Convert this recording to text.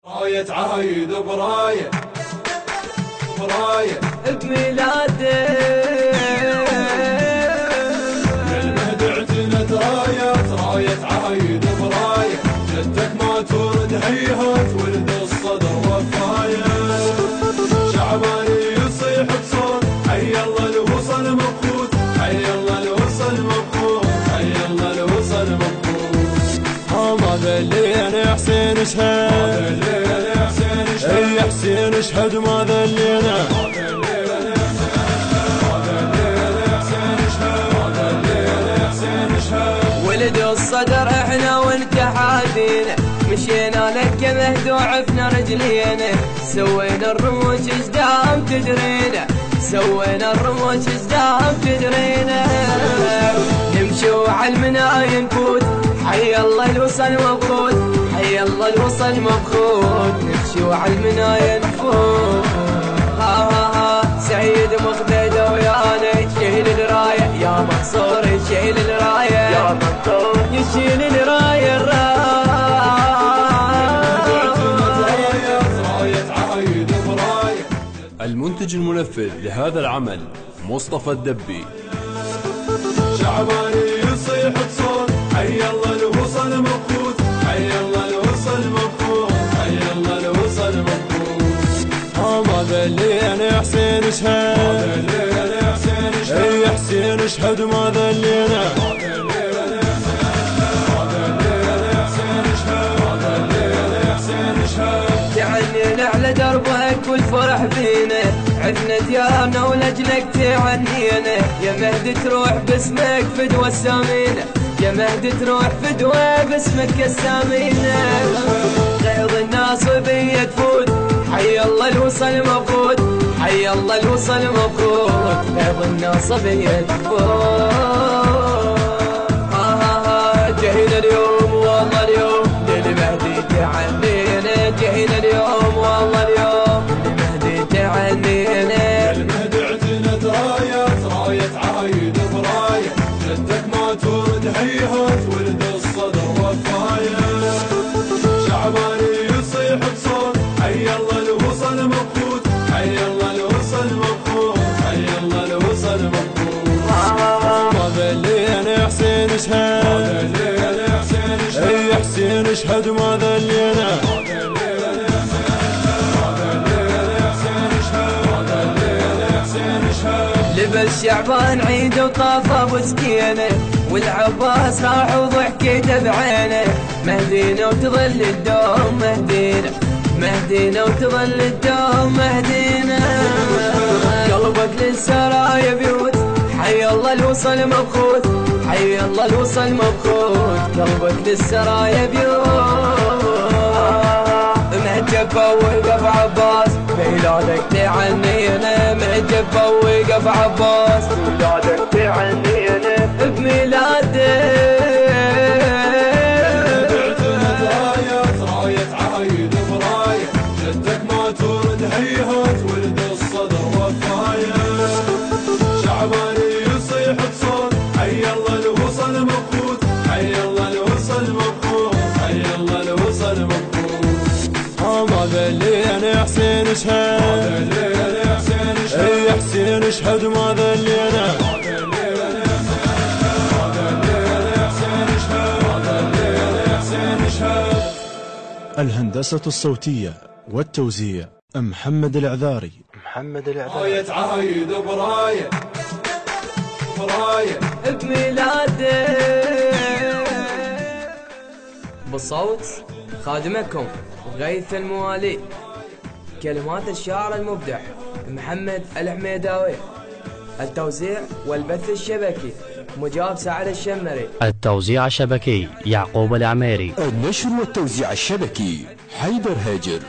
راية عايد براية بميلاده للمهد اعتنت راية عايد براية جدك ما تورد هيهات ولد الصدر وفاية شعباني يصيح بصوت حي الله الوصل مبخوت حي الله الوصل مبخوت حي الله الوصل مبخوت ما ذلينا حسين اشهد اي حسين اشهد ما ذلينا ولد الصدر احنا وانت حادينا مشينا لك مهد وعفنا رجلينا سوينا الرموش اجدام تدرينا سوينا الرموش اجدام تدرينا نمشي وعلمنا ينفوت حي الله الوصل مبخوت حي الله الوصل مبخوت نمشي وعلمنا ينفوت سعيد مخدده ويانا شيل الرايه يا منصور شيل الرايه يا منصور يشيل الرايه المنتج المنفذ لهذا العمل مصطفى الدبي. شعباني يصيح بصوت حي الله الوصل مبخوت حي الله الوصل مبخوت حي الله الوصل مبخوت ما ذلينا حسين اشهد اي حسين اشهد ما ذلينا تعنينا على دربك والفرح بينا عدنا ديارنا ولجلك تعنينا يا مهد تروح باسمك فدوى السامينة يا مهد تروح فدوى باسمك السامينة غيظ الناس وبيا تفوت حي الله الوصل مبخوت حي الله الوصل مبخوت غيظ الناس بيا تفوت جهينا اليوم والله اليوم للمهدي تعنينا جهينا اليوم والله اليوم للمهدي تعنينا المهد اعتنت راية عايد براية جدك ما تورد هيهات ولد الصدر وفاية شعباني يصيح بصوت حي الله الوصل مبخوت حي الله الوصل مبخوت حي الله الوصل مبخوت ما ذلينا حسين اشهد اي حسين اشهد ما ذلينا لبس شعبان عيد وطاف ابو سكينه والعباس راح وضحكته بعينه مهدينا وتظل الدوم مهدينا مهدينا وتظل الدوم مهدينا قلبك للسرايا بيوت حي الله الوصل مبخوت حي الله الوصل مبخوت قلبك للسرايا بيوت مهجب وقف عباس ميلادك تعنينا مهجب وقف عباس ميلادك تعنينا بميلاده راية عايد براية جدك ما تورد هيهات ولد الصدر وفاية شعباني يصيح بصوت حي الله الوصل مبخوت حي الله الوصل مبخوت حي الله الوصل مبخوت ما ذلينا حسين اشهد اي حسين اشهد ما ذلينا الهندسة الصوتية والتوزيع محمد العذاري. راية عايد براية بميلاده بالصوت خادمكم غيث الموالي كلمات الشاعر المبدع محمد الحميداوي التوزيع والبث الشبكي مجاب سعد الشمري التوزيع الشبكي يعقوب العميري النشر والتوزيع الشبكي حيدر هاجر.